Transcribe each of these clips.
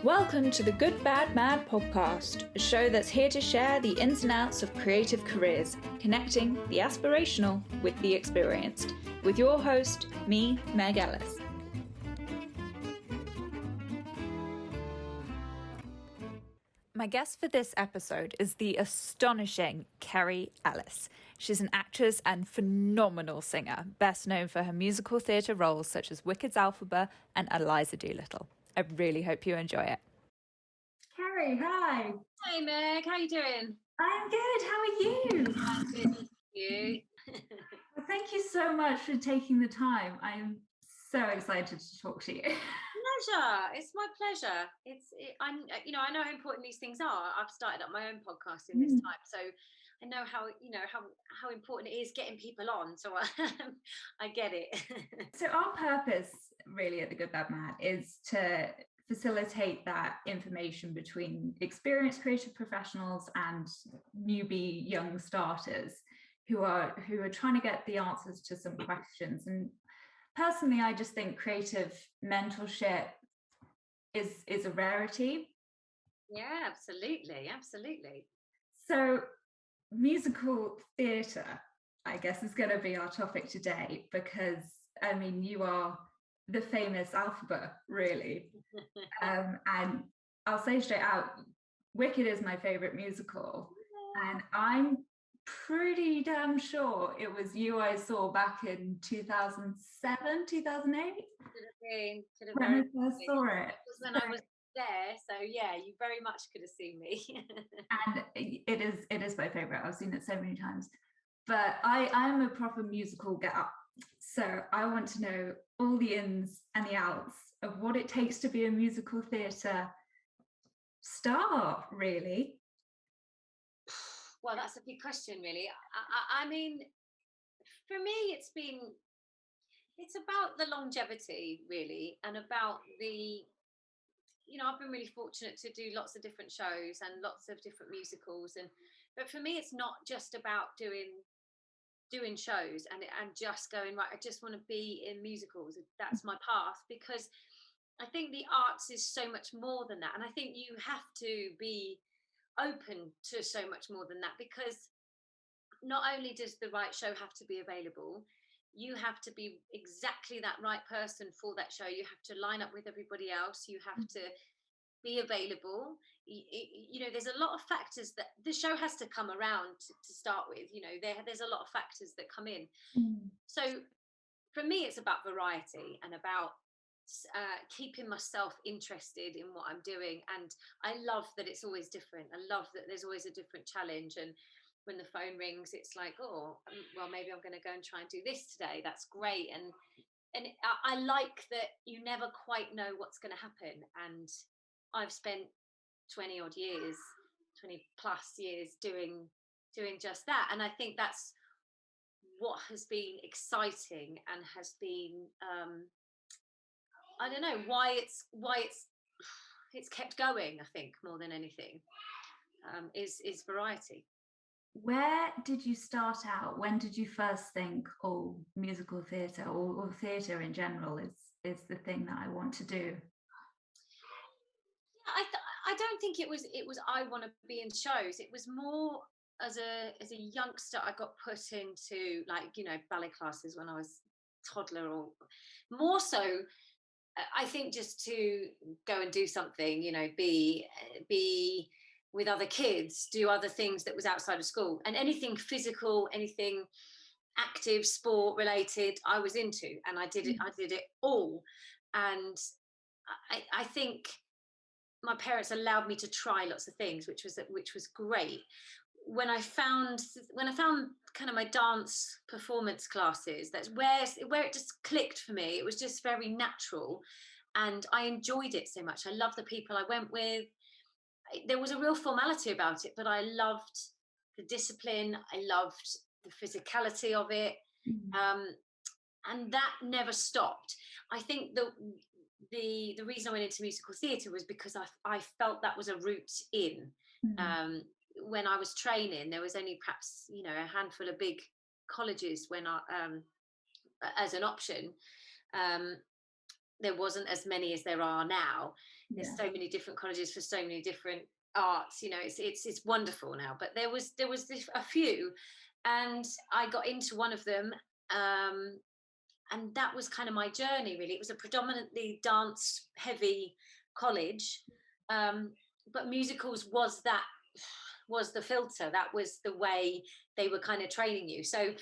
Welcome to the Good Bad Mad podcast, a show that's here to share the ins and outs of creative careers, connecting the aspirational with the experienced, with your host, me, Meg Ellis. My guest for this episode is the astonishing Kerry Ellis. She's an actress and phenomenal singer, best known for her musical theatre roles such as Wicked's Elphaba and Eliza Doolittle. I really hope you enjoy it. Kerry, hi. Hey Meg, how you doing? I'm good. How are you? I'm good, thank you. Well, thank you so much for taking the time. I'm so excited to talk to you. Pleasure. It's my pleasure. I know how important these things are. I've started up my own podcast in this time, so I know how important it is getting people on. So I get it. So our purpose, really, at the Good Bad Mad is to facilitate that information between experienced creative professionals and newbie young starters who are trying to get the answers to some questions. And personally, I just think creative mentorship is a rarity. Yeah, absolutely. So musical theatre, I guess, is going to be our topic today, because I mean, you are the famous Elphaba, really. And I'll say straight out, Wicked is my favourite musical, and I'm pretty damn sure it was you I saw back in 2007, 2008. Could have when I first saw it. When I was there, so yeah, you very much could have seen me. And it is my favourite. I've seen it so many times. But I'm a proper musical get-up. So I want to know all the ins and the outs of what it takes to be a musical theatre star, really. Well, that's a big question, really. I mean, for me, it's about the longevity, really, and about I've been really fortunate to do lots of different shows and lots of different musicals, but for me, it's not just about doing shows and just going, right, I just want to be in musicals. That's my path, because I think the arts is so much more than that. And I think you have to be open to so much more than that, because not only does the right show have to be available, you have to be exactly that right person for that show. You have to line up with everybody else. You have to be available. There's a lot of factors that the show has to come around to start with. There's a lot of factors that come in. So for me, it's about variety and about keeping myself interested in what I'm doing. And I love that it's always different. I love that there's always a different challenge. And when the phone rings, it's like, oh, well, maybe I'm going to go and try and do this today. That's great. And I like that you never quite know what's going to happen. And I've spent 20 plus years doing just that. And I think that's what has been exciting and has been, I don't know why it's kept going. I think more than anything is variety. Where did you start out? When did you first think, oh, musical theatre or theatre in general is the thing that I want to do? I don't think it was I want to be in shows. It was more as a youngster, I got put into ballet classes when I was toddler, or more so I think just to go and do something, be with other kids, do other things that was outside of school, and anything physical, anything active, sport related, I was into, and I did it all. And I think my parents allowed me to try lots of things, which was great. When I found kind of my dance performance classes, that's where it just clicked for me. It was just very natural, and I enjoyed it so much. I loved the people I went with. There was a real formality about it, but I loved the discipline. I loved the physicality of it, and that never stopped. I think the reason I went into musical theatre was because I felt that was a route in. When I was training, there was only perhaps a handful of big colleges when I as an option, there wasn't as many as there are now. There's so many different colleges for so many different arts. You know, it's wonderful now. But there was a few, and I got into one of them. And that was kind of my journey, really. It was a predominantly dance heavy college, but musicals was the filter. That was the way they were kind of training you. So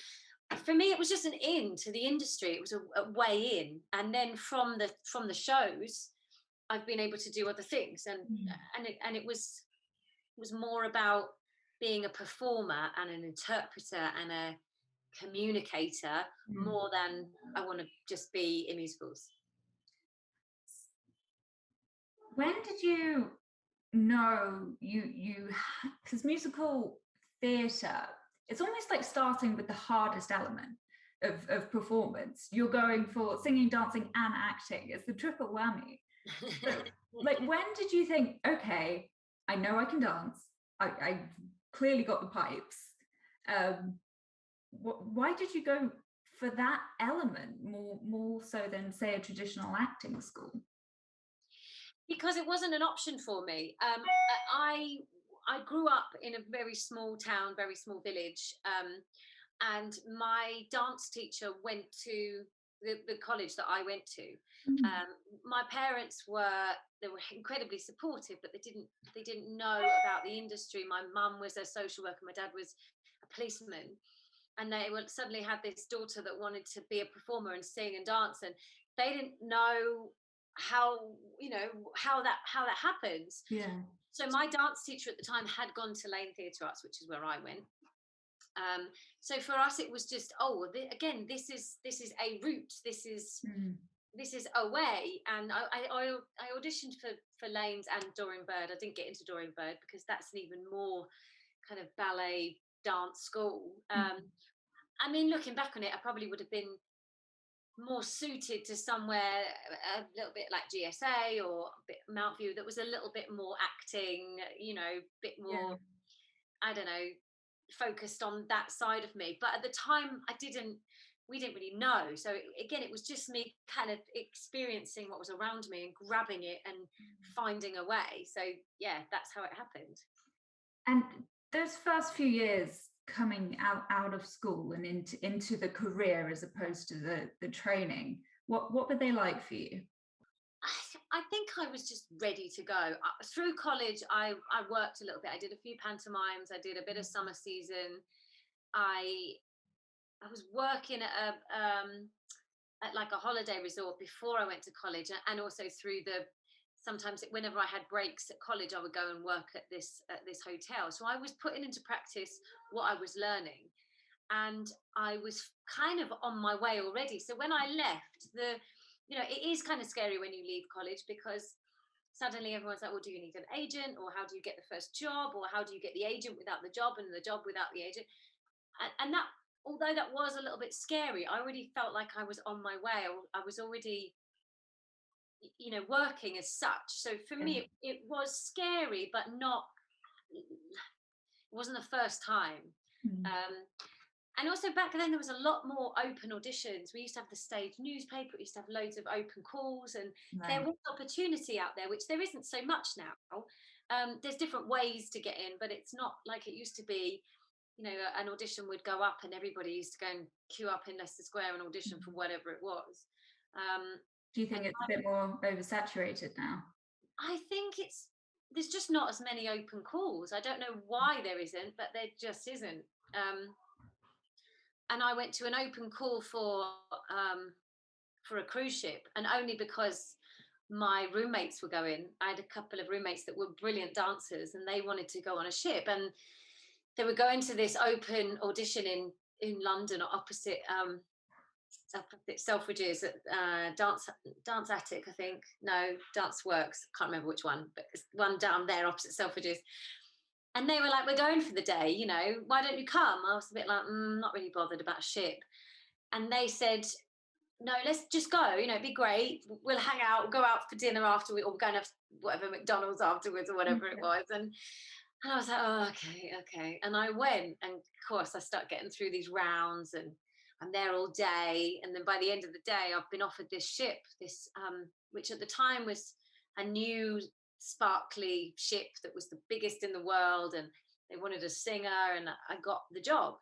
for me, it was just an in to the industry. It was a way in, and then from the shows, I've been able to do other things, and it was more about being a performer and an interpreter and a communicator more than I want to just be in musicals. When did you know you because musical theatre, it's almost like starting with the hardest element of performance. You're going for singing, dancing and acting. It's the triple whammy. So, like, when did you think, okay, I know I can dance, I clearly got the pipes, why did you go for that element more so than, say, a traditional acting school? Because it wasn't an option for me. I grew up in a very small town, very small village, and my dance teacher went to the college that I went to. My parents were incredibly supportive, but they didn't know about the industry. My mum was a social worker, my dad was a policeman, and they suddenly had this daughter that wanted to be a performer and sing and dance, and they didn't know how that happens. So my dance teacher at the time had gone to Lane Theatre Arts, which is where I went. So for us it was just, again, this is a route, this is a way. And I auditioned for Lane's and Doreen Bird. I didn't get into Doreen Bird because that's an even more kind of ballet dance school. I mean, looking back on it, I probably would have been more suited to somewhere a little bit like GSA or a bit Mount View that was a little bit more acting, a bit more, I don't know, focused on that side of me. But at the time we didn't really know. So again, it was just me kind of experiencing what was around me and grabbing it and finding a way. So yeah, that's how it happened. And those first few years coming out of school and into the career as opposed to the training, what were they like for you? I think I was just ready to go. Through college, I worked a little bit. I did a few pantomimes. I did a bit of summer season. I was working at like a holiday resort before I went to college, and also through sometimes whenever I had breaks at college, I would go and work at this hotel. So I was putting into practice what I was learning, and I was kind of on my way already. So when I left, it is kind of scary when you leave college, because suddenly everyone's like, well, do you need an agent, or how do you get the first job, or how do you get the agent without the job and the job without the agent? And that, although that was a little bit scary, I already felt like I was on my way. I was already working as such. So for me it was scary, but it wasn't the first time. And also back then there was a lot more open auditions. We used to have the stage newspaper, we used to have loads of open calls, and there was opportunity out there, which there isn't so much now. There's different ways to get in, but it's not like it used to be. An audition would go up and everybody used to go and queue up in Leicester Square and audition for whatever it was. Do you think it's a bit more oversaturated now? I think there's just not as many open calls. I don't know why there isn't, but there just isn't. And I went to an open call for a cruise ship, and only because my roommates were going. I had a couple of roommates that were brilliant dancers, and they wanted to go on a ship, and they were going to this open audition in London, opposite Selfridges, at Dance Attic, I think. No, Dance Works. Can't remember which one, but it's one down there opposite Selfridges. And they were like, we're going for the day, why don't you come? I was a bit like, not really bothered about a ship. And they said, no, let's just go, it'd be great. We'll hang out, go out for dinner afterwards, or we're going to have whatever, McDonald's afterwards, or whatever it was. And I was like, oh, okay. And I went, and of course I started getting through these rounds, and I'm there all day, and then by the end of the day, I've been offered this ship, which at the time was a new sparkly ship that was the biggest in the world, and they wanted a singer, and I got the job.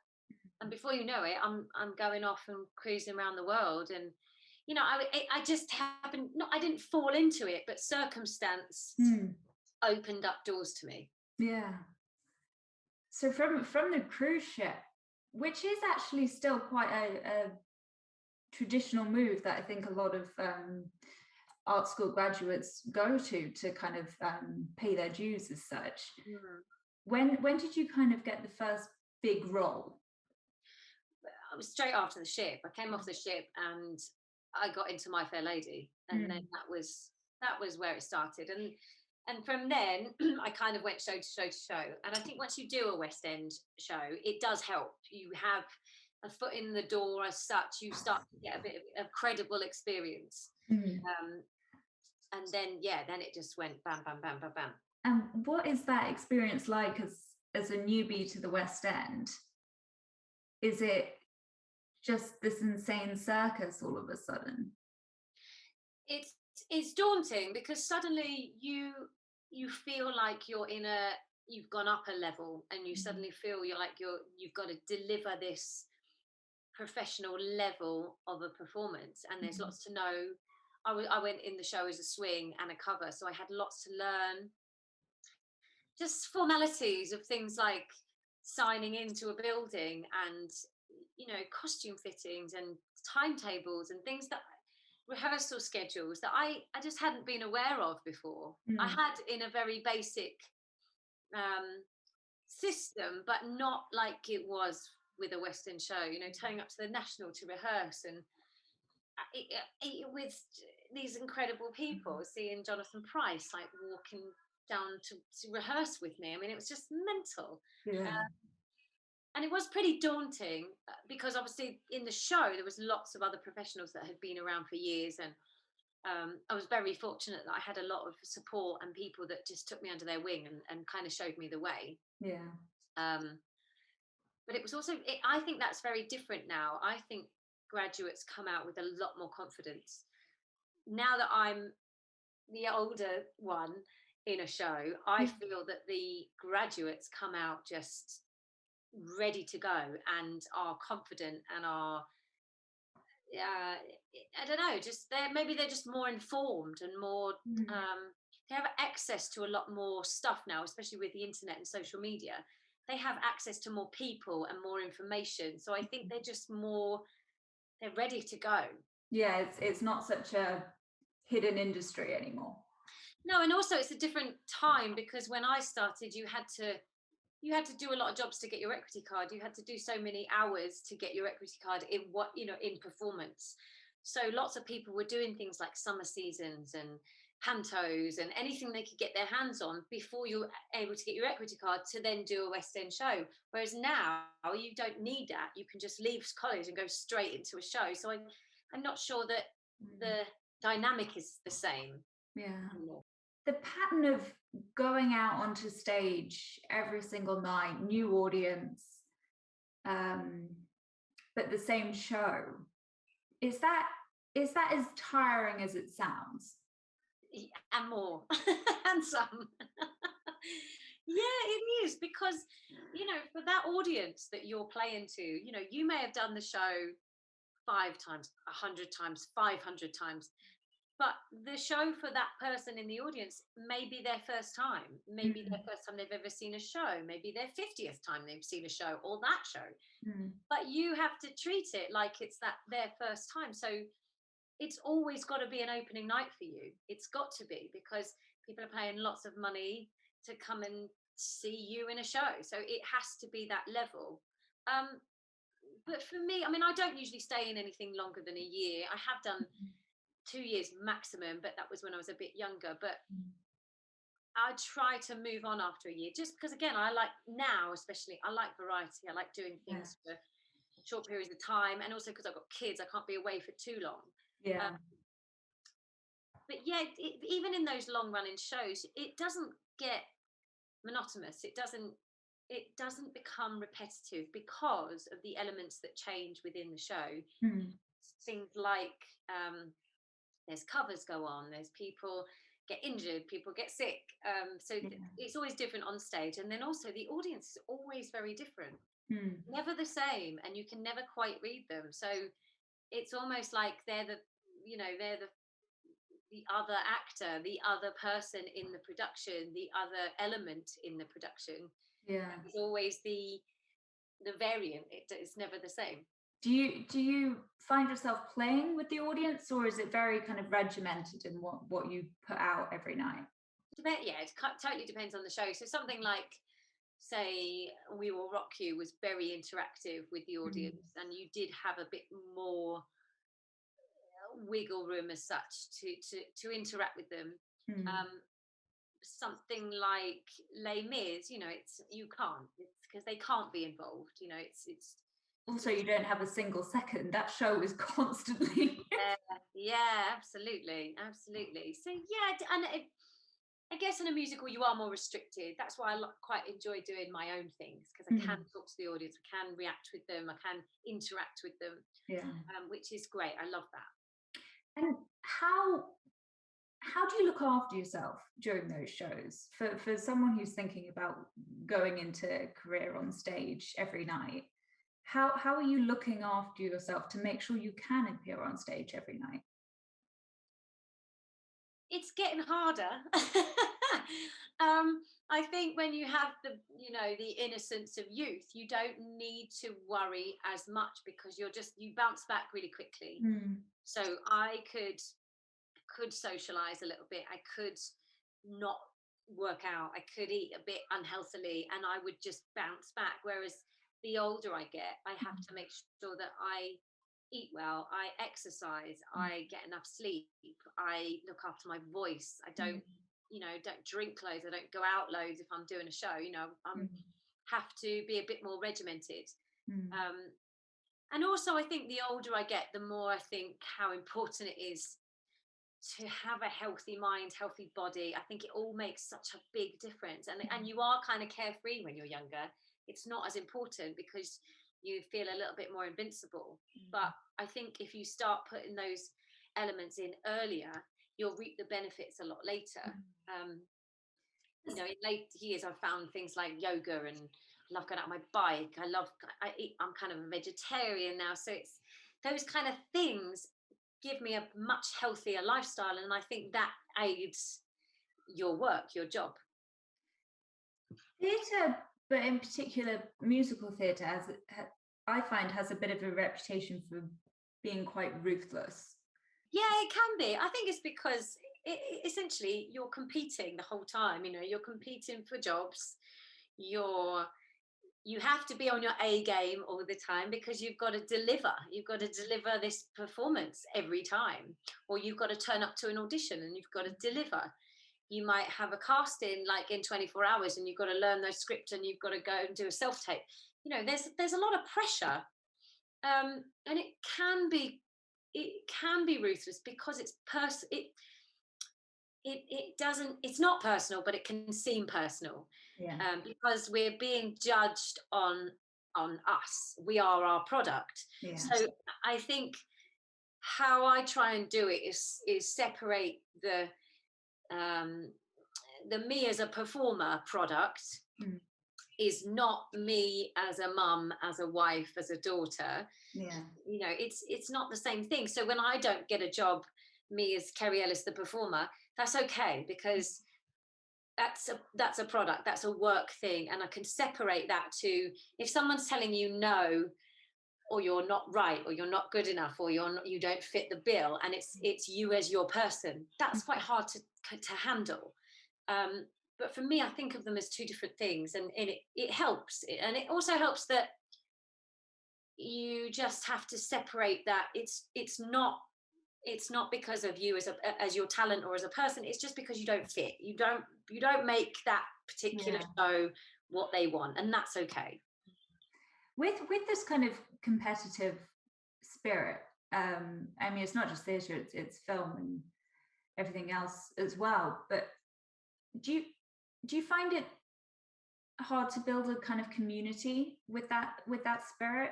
And before you know it, I'm going off and cruising around the world, and I just happened. No, I didn't fall into it, but circumstance opened up doors to me. Yeah. So from the cruise ship, which is actually still quite a traditional move that I think a lot of art school graduates go to kind of pay their dues as such. When did you kind of get the first big role? I was straight after the ship. I came off the ship and I got into My Fair Lady, and then that was where it started. And from then I kind of went show to show to show. And I think once you do a West End show, it does help. You have a foot in the door as such. You start to get a bit of a credible experience. And then it just went bam, bam, bam, bam, bam. And what is that experience like as a newbie to the West End? Is it just this insane circus all of a sudden? It's daunting, because suddenly you feel like you've gone up a level, and you suddenly feel you've got to deliver this professional level of a performance, and there's lots to know. I went in the show as a swing and a cover, so I had lots to learn. Just formalities of things like signing into a building, and costume fittings and timetables and things, that rehearsal schedules that I just hadn't been aware of before. I had in a very basic system, but not like it was with a West End show, turning up to the National to rehearse, and with these incredible people, seeing Jonathan Pryce like walking down to rehearse with me. I mean, it was just mental. And it was pretty daunting, because obviously in the show there was lots of other professionals that had been around for years, and I was very fortunate that I had a lot of support and people that just took me under their wing and kind of showed me the way. But it was also, I think that's very different now. I think graduates come out with a lot more confidence. Now that I'm the older one in a show, I feel that the graduates come out just ready to go and are confident and are I don't know, just they're just more informed and more they have access to a lot more stuff now, especially with the internet and social media. They have access to more people and more information, so I think they're ready to go. It's not such a hidden industry anymore. No, and also it's a different time, because when I started, you had to do a lot of jobs to get your equity card. You had to do so many hours to get your equity card in performance. So lots of people were doing things like summer seasons and pantos and anything they could get their hands on before you were able to get your equity card to then do a West End show. Whereas now you don't need that. You can just leave college and go straight into a show. So I'm not sure that the dynamic is the same. The pattern of going out onto stage every single night, new audience, but the same show, is that as tiring as it sounds? And more and some. It is, because for that audience that you're playing to, you may have done the show 5 times, 100 times, 500 times, but the show for that person in the audience may be their first time, maybe their first time they've ever seen a show, maybe their 50th time they've seen a show, or that show. But you have to treat it like it's their first time. So it's always got to be an opening night for you. It's got to be, because people are paying lots of money to come and see you in a show. So it has to be that level. But for me, I mean, I don't usually stay in anything longer than a year. I have done 2 years maximum, but that was when I was a bit younger. But I try to move on after a year, just because, again, I like variety. I like doing things for short periods of time, and also because I've got kids, I can't be away for too long. But even in those long running shows, it doesn't get monotonous. It it doesn't become repetitive because of the elements that change within the show. Things like there's covers go on, there's people get injured, people get sick, so it's always different on stage, and then also the audience is always very different, never the same, and you can never quite read them. So it's almost like they're the other actor, the other person in the production, the other element in the production. It's always the variant. It's never the same. Do you find yourself playing with the audience, or is it very kind of regimented in what you put out every night? Yeah, it totally depends on the show. So something like, say, We Will Rock You was very interactive with the audience, and you did have a bit more wiggle room as such to interact with them. Something like Les Mis, you can't, because they can't be involved. It's also, you don't have a single second. That show is constantly. Absolutely. So and I guess in a musical you are more restricted. That's why I quite enjoy doing my own things, because I can talk to the audience, I can react with them, I can interact with them, which is great. I love that. And how do you look after yourself during those shows? For someone who's thinking about going into a career on stage every night, how are you looking after yourself to make sure you can appear on stage every night? It's getting harder. I think when you have the innocence of youth, you don't need to worry as much, because you bounce back really quickly. So I could socialize a little bit, I could not work out, I could eat a bit unhealthily, and I would just bounce back. Whereas the older I get, I have to make sure that I eat well, I exercise, I get enough sleep, I look after my voice, I don't don't drink loads, I don't go out loads if I'm doing a show. I have to be a bit more regimented. And also I think the older I get, the more I think how important it is to have a healthy mind, healthy body. I think it all makes such a big difference, and you are kind of carefree when you're younger. It's not as important because you feel a little bit more invincible. But I think if you start putting those elements in earlier, you'll reap the benefits a lot later. In late years I've found things like yoga, and I love going out on my bike, I'm kind of a vegetarian now, so it's those kind of things give me a much healthier lifestyle, and I think that aids your work, your job. Theatre, but in particular musical theatre, I find has a bit of a reputation for being quite ruthless. Yeah, it can be. I think it's because essentially you're competing the whole time. You're competing for jobs. You have to be on your A game all the time, because you've got to deliver. You've got to deliver this performance every time, or you've got to turn up to an audition and you've got to deliver. You might have a casting like in 24 hours, and you've got to learn those scripts, and you've got to go and do a self-tape. There's a lot of pressure, and it can be ruthless, because it's not personal, but it can seem personal. Because we're being judged on us. We are our product. So I think how I try and do it is separate the me as a performer product is not me as a mum, as a wife, as a daughter. It's not the same thing. So when I don't get a job, me as Kerry Ellis the performer, that's okay, because that's a product, that's a work thing, and I can separate that to, if someone's telling you no, or you're not right, or you're not good enough, or you don't fit the bill, and it's you as your person, that's quite hard to handle. But for me, I think of them as two different things, and it helps, and it also helps that you just have to separate that. It's not because of you as your talent or as a person. It's just because you don't fit. You don't make that particular show what they want, and that's okay. With this kind of competitive spirit, I mean, it's not just theatre; it's film and everything else as well. But do you find it hard to build a kind of community with that spirit,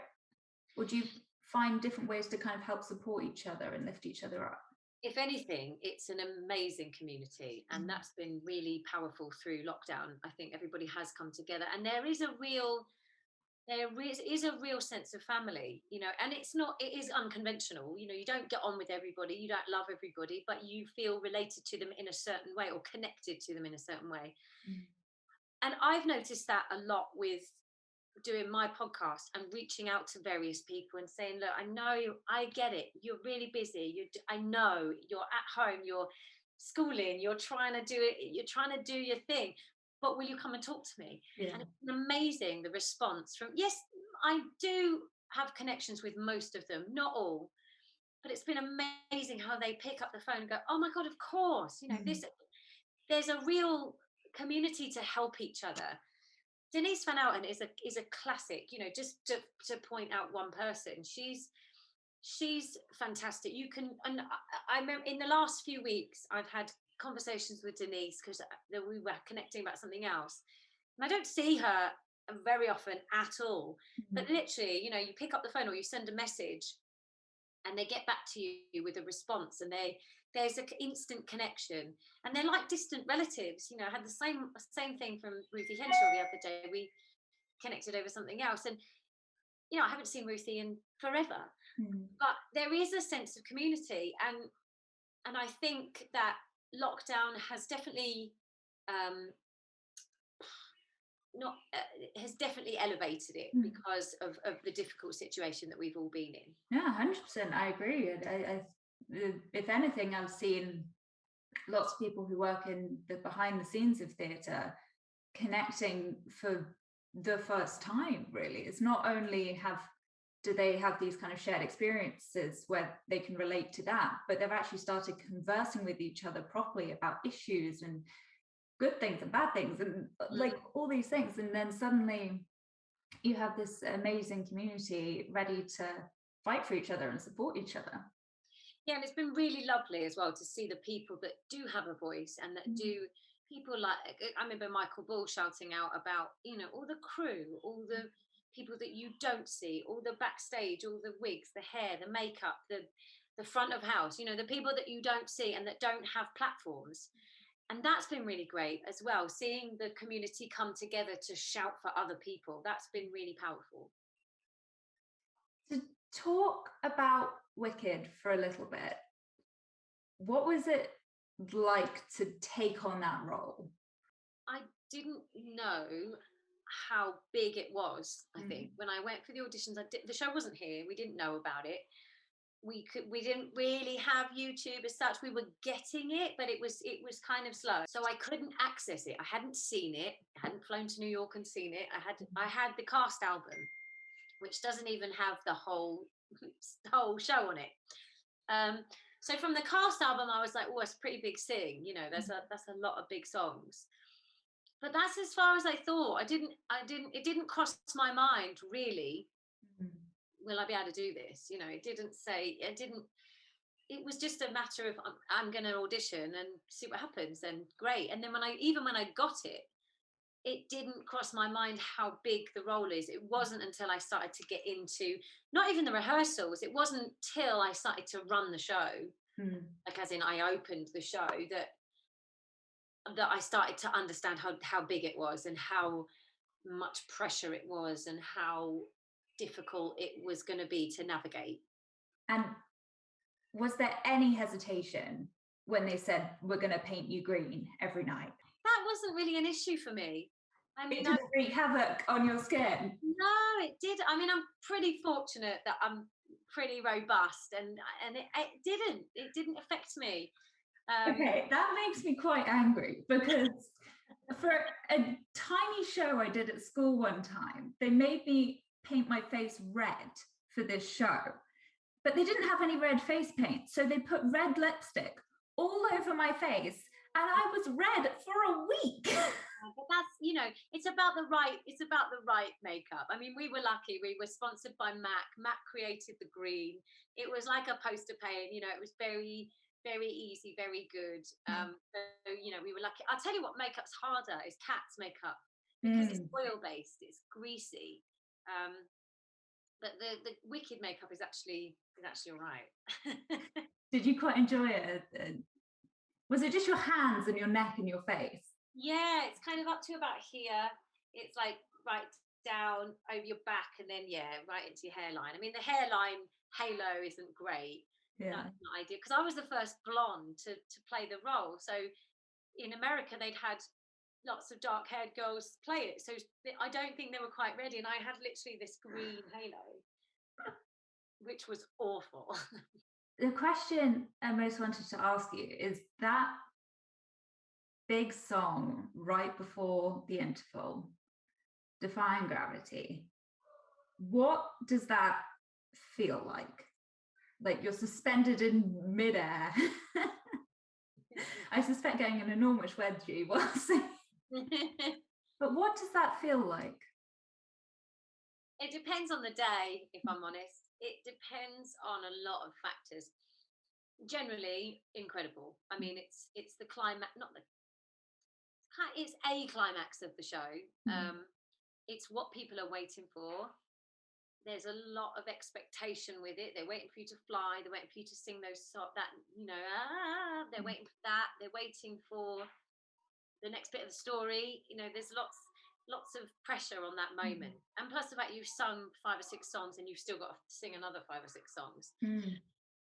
or do you find different ways to kind of help support each other and lift each other up? If anything, it's an amazing community, and that's been really powerful through lockdown. I think everybody has come together, and there is a real sense of family, and it is unconventional. You don't get on with everybody, you don't love everybody, but you feel related to them in a certain way, or connected to them in a certain way. And I've noticed that a lot with doing my podcast and reaching out to various people and saying, look, I know I get it, you're really busy, I know you're at home, you're schooling, you're trying to do your thing, but will you come and talk to me? And it's been amazing, the response from, yes, I do have connections with most of them, not all, but it's been amazing how they pick up the phone and go, oh my God, of course, there's a real community to help each other. Denise Van Outen is a classic, just to point out one person. She's fantastic. And I remember in the last few weeks, I've had conversations with Denise because we were connecting about something else. And I don't see her very often at all. But literally, you pick up the phone or you send a message and they get back to you with a response, and there's an instant connection, and they're like distant relatives. I had the same thing from Ruthie Henshaw the other day. We connected over something else, and I haven't seen Ruthie in forever, but there is a sense of community, and I think that lockdown has definitely has definitely elevated it because of the difficult situation that we've all been in. Yeah, 100%. I agree. I if anything, I've seen lots of people who work in the behind the scenes of theatre connecting for the first time. Really, it's not only do they have these kind of shared experiences where they can relate to that, but they've actually started conversing with each other properly about issues and good things and bad things and like all these things, and then suddenly you have this amazing community ready to fight for each other and support each other. Yeah, and it's been really lovely as well to see the people that do have a voice and that do, people like, I remember Michael Ball shouting out about, all the crew, all the people that you don't see, all the backstage, all the wigs, the hair, the makeup, the front of house, the people that you don't see and that don't have platforms. And that's been really great as well, seeing the community come together to shout for other people. That's been really powerful. To talk about Wicked for a little bit, what was it like to take on that role? I didn't know how big it was. I think when I went for the auditions, the show wasn't here. We didn't know about it. We didn't really have YouTube as such. We were getting it, but it was kind of slow. So I couldn't access it. I hadn't seen it. I hadn't flown to New York and seen it. I had the cast album, which doesn't even have the whole show on it. So from the cast album, I was like, oh, it's a pretty big sing. That's a lot of big songs. But that's as far as I thought. It didn't cross my mind really. Will I be able to do this? It was just a matter of I'm going to audition and see what happens, and great. And then when I got it, it didn't cross my mind how big the role is. It wasn't until I started to get into not even the rehearsals. It wasn't till I started to run the show, like as in I opened the show, that I started to understand how big it was and how much pressure it was and how difficult it was going to be to navigate. And was there any hesitation when they said, we're going to paint you green every night? That wasn't really an issue for me. I mean, it didn't wreak havoc on your skin? No, it did. I mean, I'm pretty fortunate that I'm pretty robust, and it didn't affect me. Okay, that makes me quite angry, because for a tiny show I did at school one time, they made me paint my face red for this show, but they didn't have any red face paint, so they put red lipstick all over my face, and I was red for a week. But that's, it's about the right makeup. I mean, we were lucky. We were sponsored by MAC. MAC created the green. It was like a poster paint. It was very, very easy, very good. So, we were lucky. I'll tell you what makeup's harder is Cat's makeup. because it's oil based, it's greasy. But the wicked makeup is actually all right. Did you quite enjoy it? Was it just your hands and your neck and your face? Yeah, it's kind of up to about here. It's like right down over your back, and then right into your hairline. I mean, the hairline halo isn't great. Yeah. That's not ideal, because I was the first blonde to play the role. So in America, they'd had lots of dark-haired girls play it. So I don't think they were quite ready, and I had literally this green halo, which was awful. The question I most wanted to ask you is that big song right before the interval, Defying Gravity. What does that feel like? Like you're suspended in midair. I suspect getting an enormous wedgie while singing. But what does that feel like? It depends on the day, if I'm honest. It depends on a lot of factors. Generally, incredible. I mean, it's the climax, it's a climax of the show. It's what people are waiting for. There's a lot of expectation with it. They're waiting for you to fly. They're waiting for you to sing those they're waiting for that. They're waiting for the next bit of the story. There's lots of pressure on that moment. And plus the fact you've sung 5 or 6 songs and you've still got to sing another 5 or 6 songs.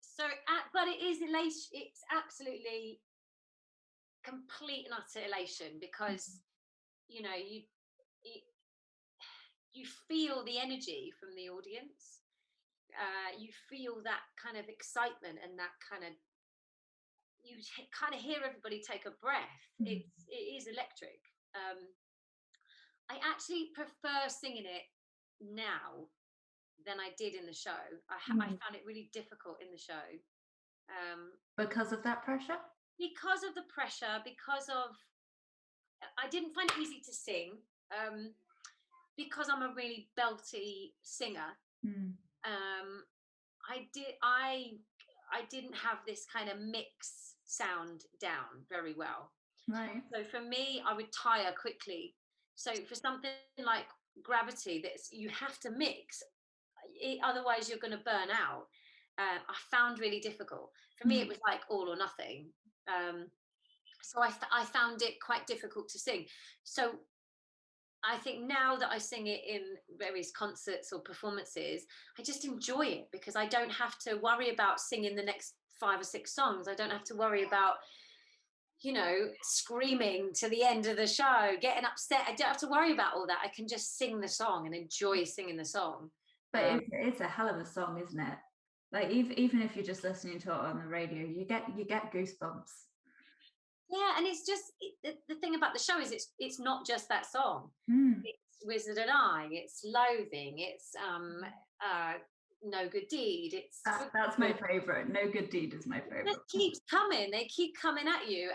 So, but it is elation. It's absolutely complete and utter elation, because you feel the energy from the audience. You feel that kind of excitement, and that kind of, you kind of hear everybody take a breath. It is electric. I actually prefer singing it now than I did in the show. I found it really difficult in the show. Because of that pressure? Because of the pressure, I didn't find it easy to sing, because I'm a really belty singer. I didn't have this kind of mix sound down very well. Right. So for me, I would tire quickly. So for something like Gravity, you have to mix, otherwise you're going to burn out. I found really difficult. For me, it was like all or nothing. So I found it quite difficult to sing. So I think now that I sing it in various concerts or performances, I just enjoy it, because I don't have to worry about singing the next 5 or 6 songs. I don't have to worry about, screaming to the end of the show, getting upset. I don't have to worry about all that. I can just sing the song and enjoy singing the song. But it's a hell of a song, isn't it? Like even if you're just listening to it on the radio, you get goosebumps. Yeah, and it's just the thing about the show is it's not just that song. It's Wizard and I, it's Loathing, it's No Good Deed. That's my favorite. No Good Deed is my favorite. It keeps coming. They keep coming at you,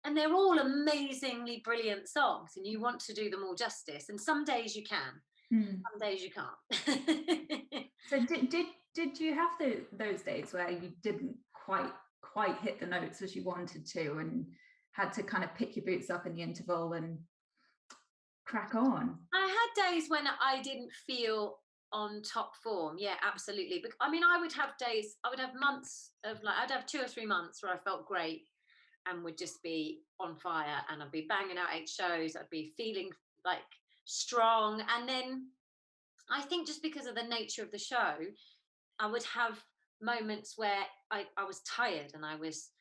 and they're all amazingly brilliant songs, and you want to do them all justice. And some days you can, some days you can't. So did you have those days where you didn't quite hit the notes as you wanted to, and had to kind of pick your boots up in the interval and crack on? I had days when I didn't feel on top form. Yeah, absolutely. But I mean, I would have months of I'd have 2 or 3 months where I felt great and would just be on fire, and I'd be banging out 8 shows. I'd be feeling like strong. And then I think just because of the nature of the show, I would have moments where I was tired, and I was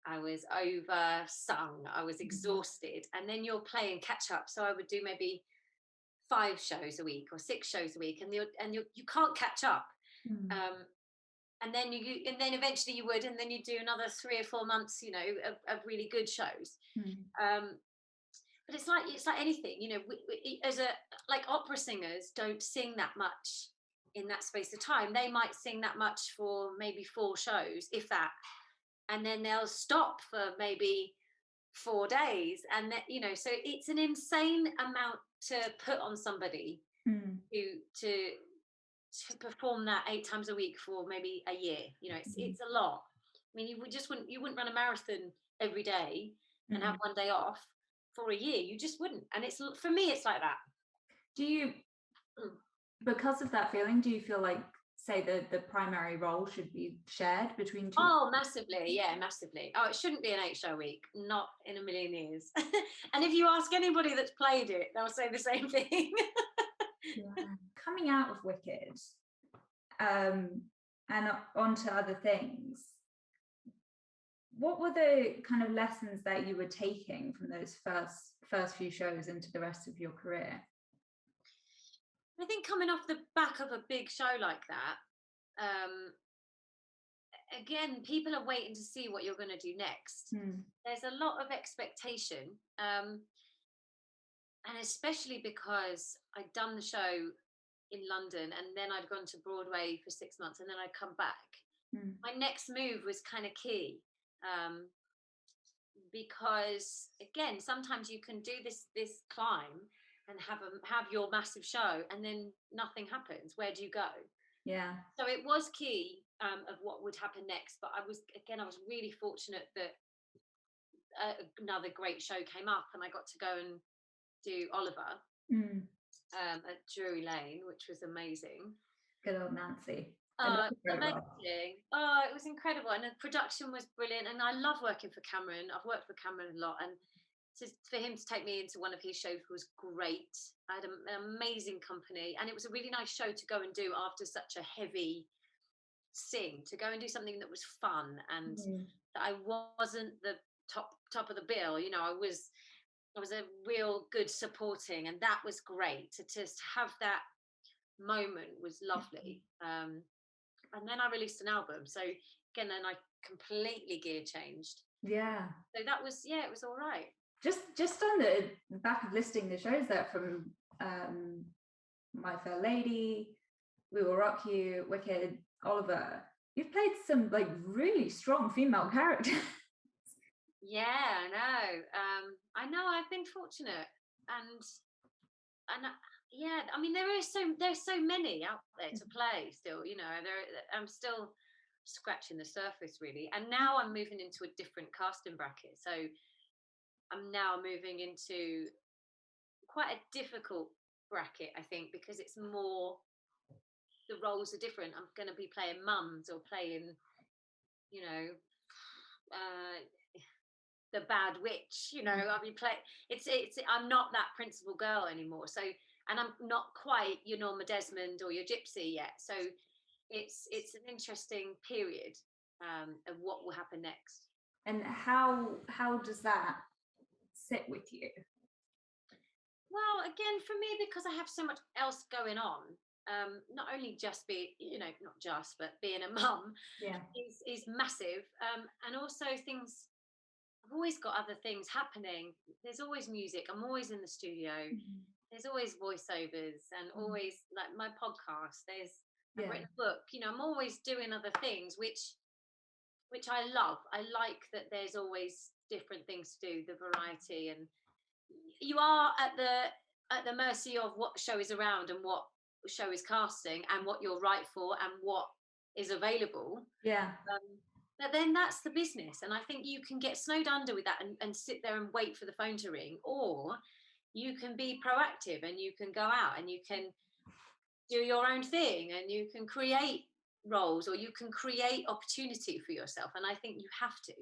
over sung, I was exhausted, and then you're playing catch up. So I would do maybe 5 shows a week or 6 shows a week, and you can't catch up. And then eventually you would, and then you do another 3 or 4 months, of really good shows. But it's like anything, we, as opera singers don't sing that much in that space of time. They might sing that much for maybe 4 shows, if that, and then they'll stop for maybe 4 days, and then, so it's an insane amount to put on somebody to perform that 8 times a week for maybe a year. It's a lot. I mean, you wouldn't run a marathon every day and have 1 day off. for a year. You just wouldn't. And it's, for me, it's like that. Do you, because of that feeling, do you feel like, say, the primary role should be shared between two? Oh, massively. Yeah, massively. Oh, it shouldn't be an 8-show week, not in a million years. And if you ask anybody that's played it, they'll say the same thing. Yeah. Coming out of Wicked, and onto other things, what were the kind of lessons that you were taking from those first few shows into the rest of your career? I think coming off the back of a big show like that, again, people are waiting to see what you're going to do next. There's a lot of expectation, and especially because I'd done the show in London and then I'd gone to Broadway for 6 months and then I'd come back. My next move was kind of key, because again, sometimes you can do this climb and have your massive show and then nothing happens. Where do you go? Yeah. So it was key of what would happen next, but I was really fortunate that another great show came up and I got to go and do Oliver at Drury Lane, which was amazing. Good old Nancy. Amazing. Oh, it was incredible, and the production was brilliant, and I love working for Cameron. I've worked for Cameron a lot, and for him to take me into one of his shows was great. I had an amazing company, and it was a really nice show to go and do after such a heavy sing, to go and do something that was fun and that I wasn't the top of the bill. You know, I was a real good supporting, and that was great. To just have that moment was lovely. And then I released an album, so again, then I completely gear changed. Yeah. So that was, it was all right. Just on the back of listing the shows there, from My Fair Lady, We Will Rock You, Wicked, Oliver, you've played some like really strong female characters. Yeah, I know. I've been fortunate, and yeah, I mean, there's so many out there to play still. You know, I'm still scratching the surface really, and now I'm moving into a different casting bracket. So I'm now moving into quite a difficult bracket, I think, because it's more, the roles are different. I'm going to be playing mums or playing, you know, the bad witch. You know, I'll be playing. It's. I'm not that principal girl anymore. So, and I'm not quite your Norma Desmond or your Gypsy yet. So, it's an interesting period of what will happen next. And how does that sit with you? Well, again, for me, because I have so much else going on, not only just but being a mum is massive, and also things. I've always got other things happening. There's always music. I'm always in the studio. There's always voiceovers, and always like my podcast. I've written a book. You know, I'm always doing other things, which I love. I like that there's always different things to do, the variety, and you are at the mercy of what show is around and what show is casting and what you're right for and what is available. But then that's the business, and I think you can get snowed under with that and sit there and wait for the phone to ring, or you can be proactive and you can go out and you can do your own thing and you can create roles, or you can create opportunity for yourself, and I think you have to.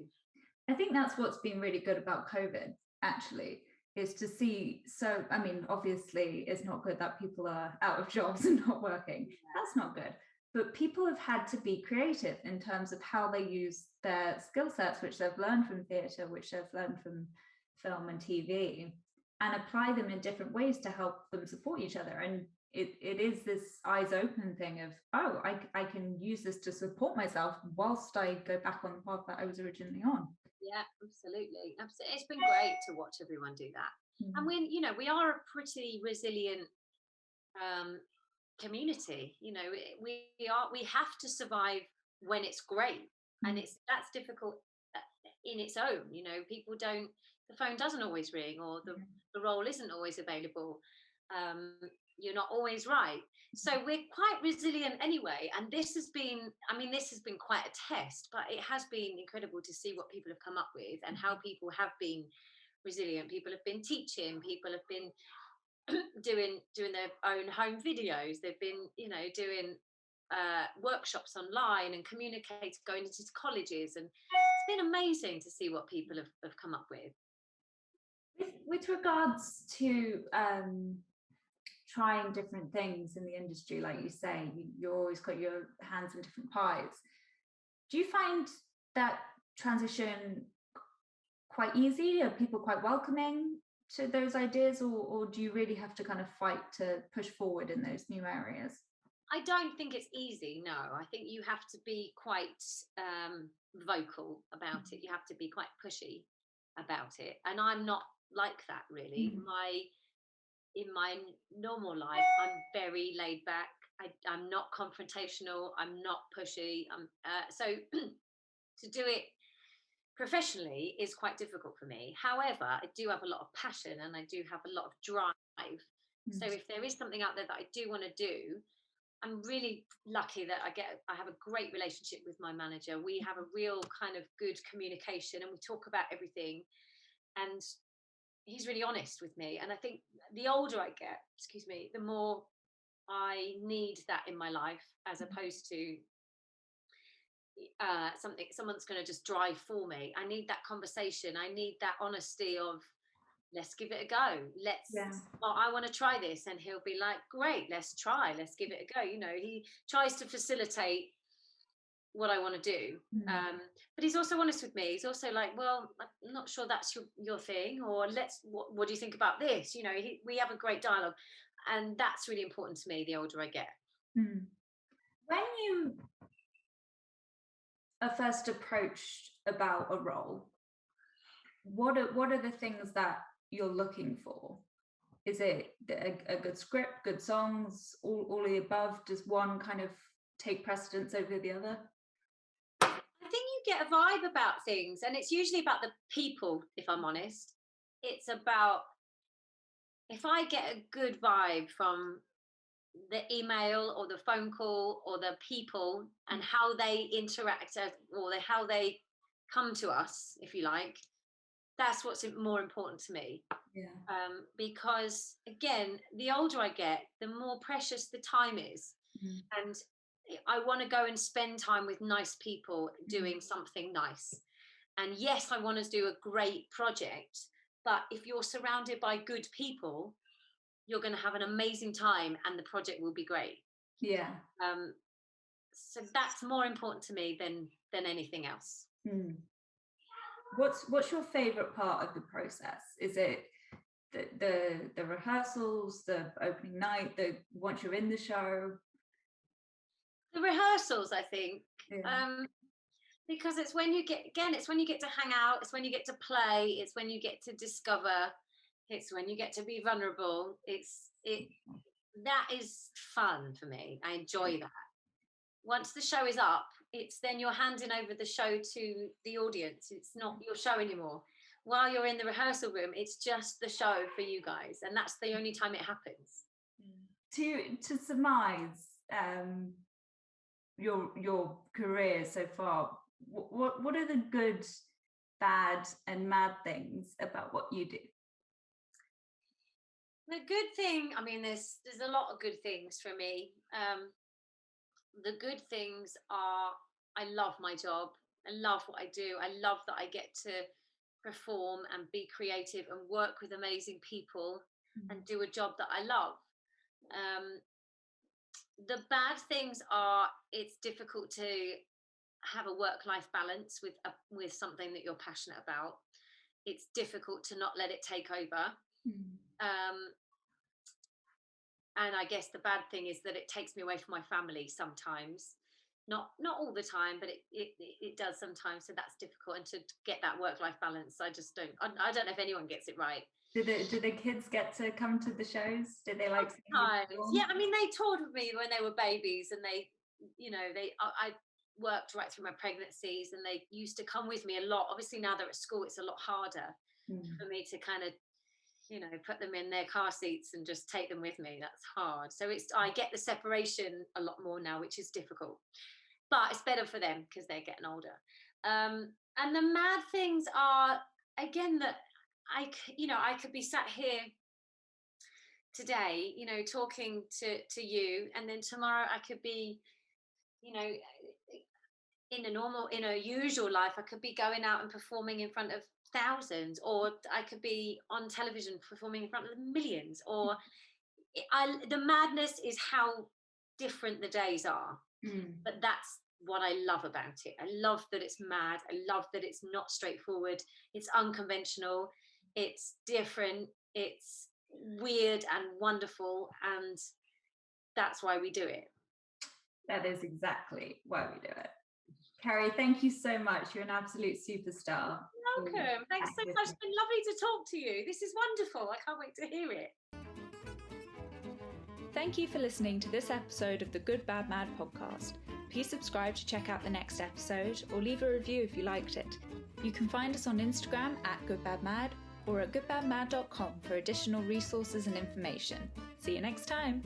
I think that's what's been really good about COVID, actually, is to see. So I mean, obviously it's not good that people are out of jobs and not working. That's not good. But people have had to be creative in terms of how they use their skill sets, which they've learned from theatre, which they've learned from film and TV, and apply them in different ways to help them support each other. And it is this eyes open thing of, oh, I can use this to support myself whilst I go back on the path that I was originally on. Yeah, absolutely. It's been great to watch everyone do that. And we are a pretty resilient community. You know, we have to survive when it's great, and that's difficult in its own. You know, the phone doesn't always ring, or the role isn't always available. You're not always right. So we're quite resilient anyway. And this has been quite a test, but it has been incredible to see what people have come up with and how people have been resilient. People have been teaching. People have been doing their own home videos. They've been, doing workshops online and communicating, going into colleges, and it's been amazing to see what people have come up with. With regards to trying different things in the industry, like you say, you always got your hands in different pies. Do you find that transition quite easy? Are people quite welcoming to those ideas, or do you really have to kind of fight to push forward in those new areas? I don't think it's easy, no. I think you have to be quite vocal about it. You have to be quite pushy about it. And I'm not like that, really. In my normal life, I'm very laid back. I'm not confrontational. I'm not pushy. So to do it professionally is quite difficult for me. However, I do have a lot of passion and I do have a lot of drive. So if there is something out there that I do want to do, I'm really lucky that I have a great relationship with my manager. We have a real kind of good communication and we talk about everything. And he's really honest with me. And I think the older I get, the more I need that in my life, as opposed to someone's going to just drive for me. I need that conversation. I need that honesty of, let's give it a go. I want to try this. And he'll be like, great, let's try, let's give it a go. He tries to facilitate what I want to do. But he's also honest with me. He's also like, well, I'm not sure that's your thing, or what do you think about this? We have a great dialogue, and that's really important to me the older I get. When you are first approached about a role, what are the things that you're looking for? Is it a good script, good songs, all the above? Does one kind of take precedence over the other? I think you get a vibe about things, and it's usually about the people, if I'm honest. It's about, if I get a good vibe from the email or the phone call or the people and how they interact, or how they come to us, if you like, that's what's more important to me. Because again, the older I get, the more precious the time is. And I want to go and spend time with nice people doing something nice. And yes, I want to do a great project, but if you're surrounded by good people, you're going to have an amazing time and the project will be great. So that's more important to me than anything else. What's your favorite part of the process? Is it the rehearsals, the opening night, once you're in the show? The rehearsals, I think. Because it's when you get to hang out, it's when you get to play, it's when you get to discover, it's when you get to be vulnerable. That is fun for me. I enjoy that. Once the show is up, it's then you're handing over the show to the audience. It's not your show anymore. While you're in the rehearsal room, it's just the show for you guys, and that's the only time it happens. To surmise your career so far, what are the good, bad, and mad things about what you do? The good thing, I mean, there's a lot of good things for me. The good things are, I love my job. I love what I do. I love that I get to perform and be creative and work with amazing people and do a job that I love. The bad things are, it's difficult to have a work-life balance with something that you're passionate about. It's difficult to not let it take over. And I guess the bad thing is that it takes me away from my family sometimes. Not all the time, but it does sometimes. So that's difficult. And to get that work-life balance, I don't know if anyone gets it right. Do the kids get to come to the shows? Did they like? Yeah, I mean, they toured with me when they were babies, and I worked right through my pregnancies, and they used to come with me a lot. Obviously, now they're at school, it's a lot harder for me to kind of, put them in their car seats and just take them with me. That's hard. So I get the separation a lot more now, which is difficult, but it's better for them because they're getting older. And the mad things are, again, that I could be sat here today, talking to you, and then tomorrow I could be, in a usual life, I could be going out and performing in front of thousands, or I could be on television performing in front of millions, or the madness is how different the days are. But that's what I love about it. I love that it's mad. I love that it's not straightforward. It's unconventional. It's different. It's weird and wonderful. And that's why we do it. That is exactly why we do it. Kerry, thank you so much. You're an absolute superstar. Welcome. Thanks so much. It's been lovely to talk to you. This is wonderful. I can't wait to hear it. Thank you for listening to this episode of the Good Bad Mad podcast. Please subscribe to check out the next episode, or leave a review if you liked it. You can find us on Instagram at goodbadmad or at goodbadmad.com for additional resources and information. See you next time.